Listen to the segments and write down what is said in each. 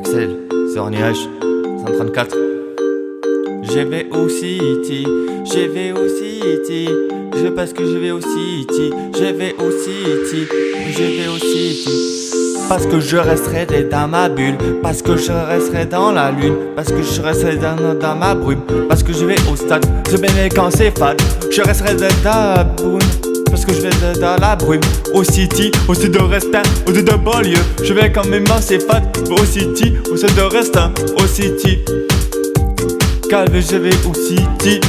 Marcel, c'est en nuage, 134. Je vais au City, je vais au City, parce que je vais au City, je vais au City, je vais au City. Parce que je resterai dans ma bulle, parce que je resterai dans la lune, parce que je resterai dans ma brume, parce que je vais au stade, je vais quand c'est fade, je resterai dans la brume. Parce que je vais dans la brume, au City, au sud de Restin, au sud de banlieue. Je vais quand même assez fat, au City, au sud de Restin, au City. Calme, je vais au City.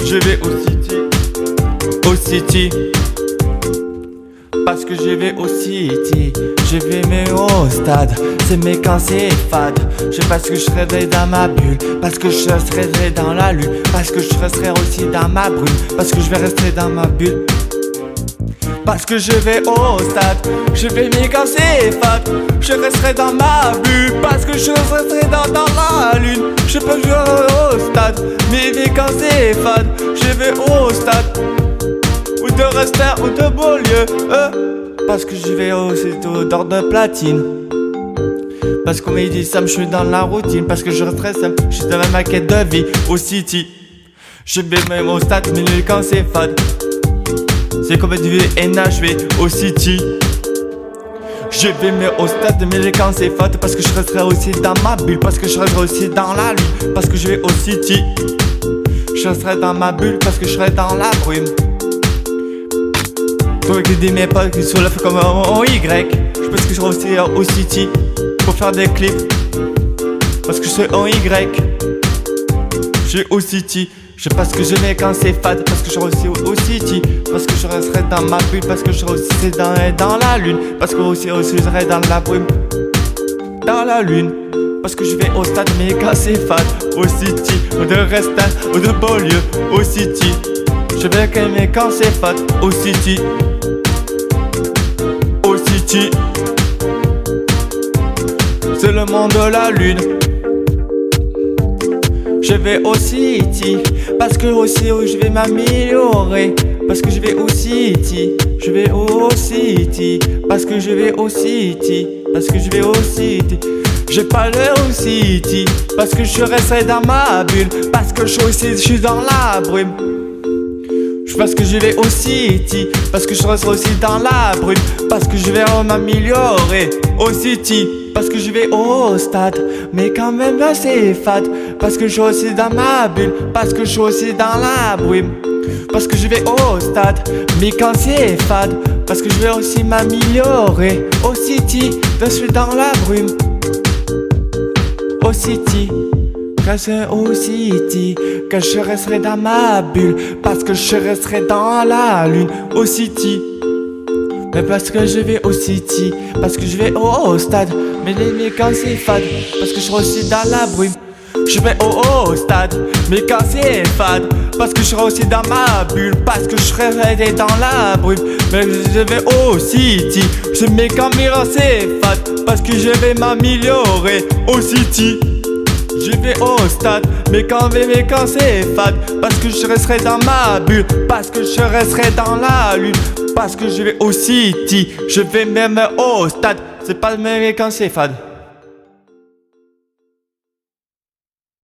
Je vais au City. Au City. Parce que je vais au City, je vais mais au stade, c'est mais quand c'est fade. Parce que je serai dans ma bulle, parce que je serai dans la lune, parce que je resterai aussi dans ma brume, parce que je vais rester dans ma bulle. Parce que je vais au stade, je vais mais quand c'est fade, je resterai dans ma bulle, parce que je resterai dans la lune. Je peux jouer au stade, mais quand c'est fade, je vais au stade. Ou de Restin ou de Beaulieu, parce que je vais au sitôt d'or de platine. Parce qu'on m'a dit Sam, je suis dans la routine. Parce que je resterai Sam, je suis dans ma maquette de vie au City. Je vais même au stade, mais quand c'est fade, c'est comme du NHV au City. Je vais mais au stade, mais quand c'est fade, parce que je resterai aussi dans ma bulle, parce que je resterai aussi dans la lune, parce que je vais au City. Je resterai dans ma bulle, parce que je serai dans la brume. Toi qui dis mes potes qui sont là comme en Y, je pense que je serai aussi au City pour faire des clips. Parce que je suis en Y, je suis au City. Je sais pas ce que je vais quand c'est fade, parce que je serai aussi au City. Parce que je resterai dans ma bulle, parce que je serai aussi dans la lune, parce que aussi je serai dans la brume, dans la lune. Parce que je vais au stade, mais quand c'est fade, au City, ou de Restin, ou de Beaulieu, au City. Je vais quand c'est fade, au City. Au City. C'est le monde de la lune. Je vais au City, parce que aussi je vais m'améliorer. Parce que je vais au City, je vais au City. Parce que je vais au City, parce que je vais au City. Je parle au City, parce que je resterai dans ma bulle, parce que je suis dans la brume. Parce que je vais au City, parce que je resterai aussi dans la brume, parce que je vais m'améliorer au City. Parce que je vais au stade, mais quand même là c'est fade. Parce que je suis aussi dans ma bulle, parce que je suis aussi dans la brume. Parce que je vais au stade, mais quand c'est fade, parce que je vais aussi m'améliorer au City. Je suis dans la brume, au City. Quand je au City, que je resterai dans ma bulle, parce que je resterai dans la lune, au City. Mais parce que je vais au City, parce que je vais au stade, mais quand c'est fade, parce que je serai aussi dans la brume. Je vais au stade, mais quand c'est fade, parce que je serai aussi dans ma bulle, parce que je serai dans la brume. Mais je vais au City, je mets quand c'est fade, parce que je vais m'améliorer au City. Je vais au stade, mais quand c'est fade, parce que je resterai dans ma bulle, parce que je resterai dans la lune, parce que je vais au City, je vais même au stade, c'est pas même quand c'est fade.